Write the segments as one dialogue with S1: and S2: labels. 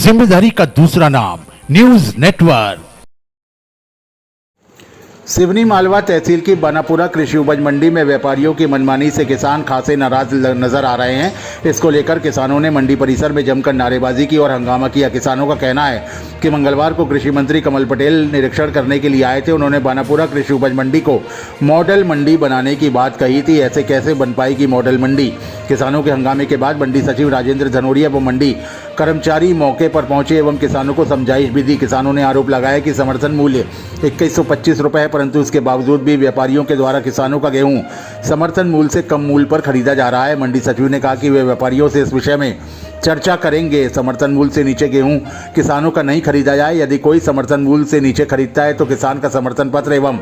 S1: जिम्मेदारी का दूसरा नाम न्यूज नेटवर्क।
S2: सिवनी मालवा तहसील की बनापुरा कृषि उपज मंडी में व्यापारियों की मनमानी से किसान खासे नाराज नजर आ रहे हैं। इसको लेकर किसानों ने मंडी परिसर में जमकर नारेबाजी की और हंगामा किया। किसानों का कहना है कि मंगलवार को कृषि मंत्री कमल पटेल निरीक्षण करने के लिए आए थे। उन्होंने बनापुरा कृषि उपज मंडी को मॉडल मंडी बनाने की बात कही थी। ऐसे कैसे बन पाएगी मॉडल मंडी? किसानों के हंगामे के बाद मंडी सचिव राजेंद्र धनोरिया व मंडी कर्मचारी मौके पर पहुंचे एवं किसानों को समझाइश भी दी। किसानों ने आरोप लगाया कि समर्थन मूल्य 2125 रुपये है, परंतु इसके बावजूद भी व्यापारियों के द्वारा किसानों का गेहूं समर्थन मूल्य से कम मूल्य पर खरीदा जा रहा है। मंडी सचिव ने कहा कि वे व्यापारियों से इस विषय में चर्चा करेंगे। समर्थन मूल्य से नीचे गेहूं किसानों का नहीं खरीदा जाए। यदि कोई समर्थन मूल्य से नीचे खरीदता है तो किसान का समर्थन पत्र एवं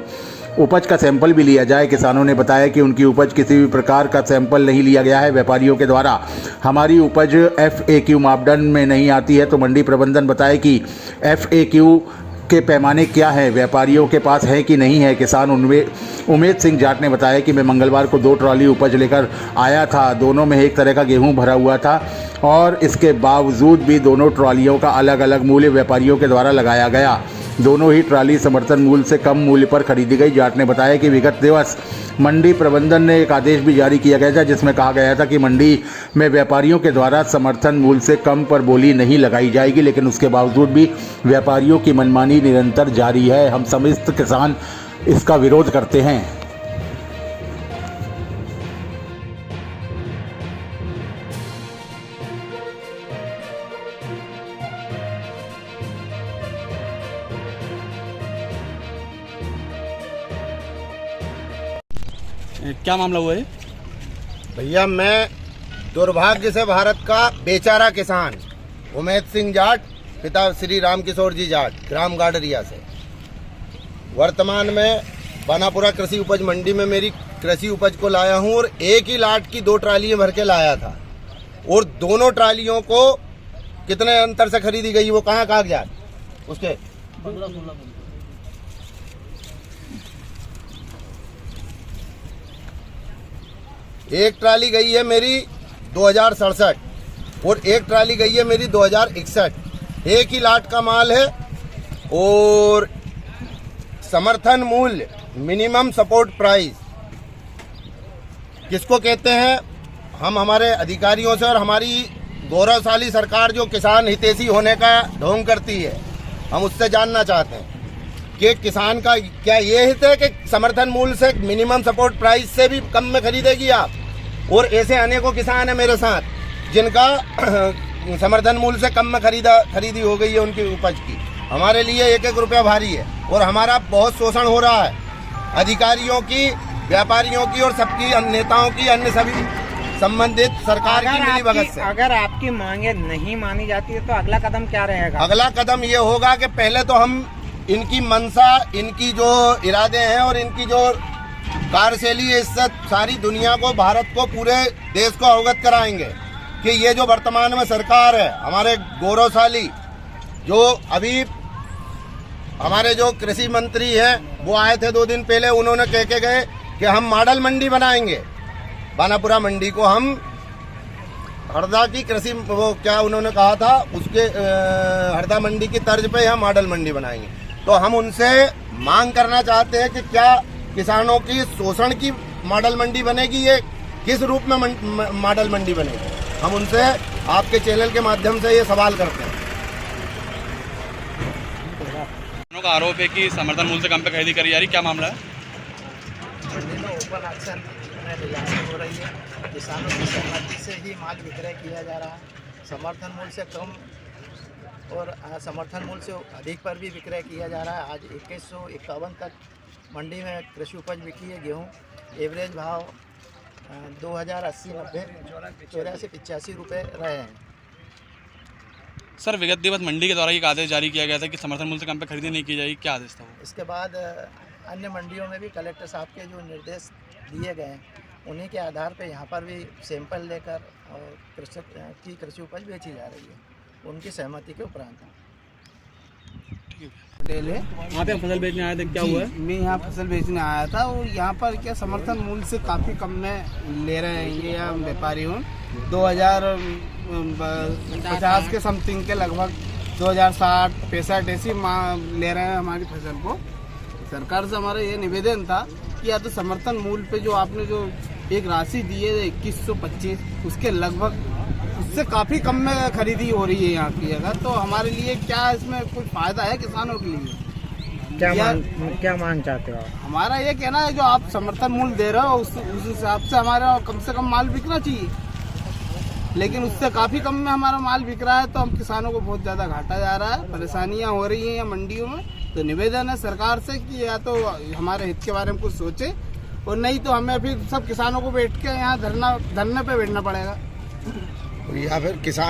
S2: उपज का सैंपल भी लिया जाए। किसानों ने बताया कि उनकी उपज किसी भी प्रकार का सैंपल नहीं लिया गया है। व्यापारियों के द्वारा हमारी उपज FAQ मापदंड में नहीं आती है, तो मंडी प्रबंधन बताए कि FAQ के पैमाने क्या है, व्यापारियों के पास है कि नहीं है। किसान उमेद सिंह जाट ने बताया कि मैं मंगलवार को 2 ट्रॉली उपज लेकर आया था। दोनों में एक तरह का गेहूं भरा हुआ था और इसके बावजूद भी दोनों ट्रॉलियों का अलग अलग मूल्य व्यापारियों के द्वारा लगाया गया। दोनों ही ट्राली समर्थन मूल्य से कम मूल्य पर खरीदी गई। जाट ने बताया कि विगत दिवस मंडी प्रबंधन ने एक आदेश भी जारी किया गया था, जिसमें कहा गया था कि मंडी में व्यापारियों के द्वारा समर्थन मूल्य से कम पर बोली नहीं लगाई जाएगी, लेकिन उसके बावजूद भी व्यापारियों की मनमानी निरंतर जारी है। हम समस्त किसान इसका विरोध करते हैं।
S3: क्या मामला हुआ है
S4: भैया? मैं दुर्भाग्य से भारत का बेचारा किसान उमेद सिंह जाट, पिता श्री राम किशोर जी जाट, ग्राम गाडरिया से वर्तमान में बनापुरा कृषि उपज मंडी में मेरी कृषि उपज को लाया हूं और एक ही लाट की 2 ट्रालियां भर के लाया था और दोनों ट्रालियों को कितने अंतर से खरीदी गई, वो कहाँ कागजात उसके 15-16 एक ट्राली गई है मेरी 2067 और एक ट्राली गई है मेरी 2061। एक ही लाट का माल है और समर्थन मूल्य मिनिमम सपोर्ट प्राइस किसको कहते हैं? हम हमारे अधिकारियों से और हमारी गौरवशाली सरकार जो किसान हितैषी होने का ढोंग करती है, हम उससे जानना चाहते हैं कि किसान का क्या ये हित है कि समर्थन मूल्य से मिनिमम सपोर्ट प्राइस से भी कम में खरीदेगी आप? और ऐसे अनेकों किसान हैं मेरे साथ जिनका समर्थन मूल्य से कम में खरीदी हो गई है उनकी उपज की। हमारे लिए 1-1 रुपया भारी है और हमारा बहुत शोषण हो रहा है अधिकारियों की, व्यापारियों की और सबकी, नेताओं की, अन्य सभी संबंधित सरकार की मिलीभगत से।
S5: अगर आपकी मांगे नहीं मानी जाती है तो अगला कदम क्या रहेगा? अगला
S4: कदम ये होगा कि पहले तो हम इनकी मंशा, इनकी जो इरादे हैं और इनकी जो कार्यशैली है, इससे सारी दुनिया को, भारत को, पूरे देश को अवगत कराएंगे कि ये जो वर्तमान में सरकार है, हमारे गौरवशाली जो अभी हमारे जो कृषि मंत्री हैं वो आए थे 2 दिन पहले, उन्होंने कह के गए कि हम मॉडल मंडी बनाएंगे। बनापुरा मंडी को हम हरदा की कृषि, वो क्या उन्होंने कहा था, उसके हरदा मंडी की तर्ज पे हम मॉडल मंडी बनाएंगे। तो हम उनसे मांग करना चाहते हैं कि क्या किसानों की शोषण की मॉडल मंडी बनेगी? ये किस रूप में मॉडल मंडी बनेगी? हम उनसे आपके चैनल के माध्यम से ये सवाल करते हैं।
S3: किसानों का आरोप है कि समर्थन मूल्य से कम पे खरीदी करी जा रही, क्या मामला है?
S5: मंडी में ओपन एक्शन नीलामी हो रही है, किसानों की सहमति से ही माल विक्रय किया जा रहा है। समर्थन मूल्य से कम और समर्थन मूल्य से अधिक पर भी विक्रय किया जा रहा है। आज 2151 तक मंडी में कृषि उपज बिकी है। गेहूँ एवरेज भाव 2080, 90, 84, 85 रुपये रहे हैं।
S3: सर, विगत दिवस मंडी के द्वारा एक आदेश जारी किया गया था कि समर्थन मूल्य से कम पे खरीदी नहीं की जाएगी, क्या आदेश था वो?
S5: इसके बाद अन्य मंडियों में भी कलेक्टर साहब के जो निर्देश दिए गए हैं, उन्हीं के आधार पर यहाँ पर भी सैंपल लेकर और कृषक की कृषि उपज बेची जा रही है, उनकी सहमति के उपरांत।
S6: पटेल है।
S3: यहाँ पे फसल बेचने आए थे, क्या हुआ है?
S6: मैं यहाँ फसल बेचने आया था और यहाँ पर क्या समर्थन मूल्य से काफ़ी कम में ले रहे हैं ये व्यापारी हूँ। 2050 के समथिंग के लगभग 2060, 65 ऐसी ले रहे हैं हमारी फसल को। सरकार से हमारा ये निवेदन था कि या तो समर्थन मूल्य पे जो आपने जो एक राशि दी है 2125, उसके लगभग उससे काफ़ी कम में खरीदी हो रही है यहाँ की जगह। तो हमारे लिए क्या इसमें कुछ फायदा है किसानों के लिए?
S7: क्या मान चाहते हो आप?
S6: हमारा ये कहना है जो आप समर्थन मूल्य दे रहे हो उस हिसाब से हमारा कम से कम माल बिकना चाहिए, लेकिन उससे काफ़ी कम में हमारा माल बिक रहा है। तो हम किसानों को बहुत ज़्यादा घाटा जा रहा है, परेशानियां हो रही हैं यहाँ मंडियों में। तो निवेदन है सरकार से कि या तो हमारे हित के बारे में कुछ सोचे, और नहीं तो हमें फिर सब किसानों को बैठ के यहाँ धरने पे बैठना पड़ेगा
S4: या फिर किसान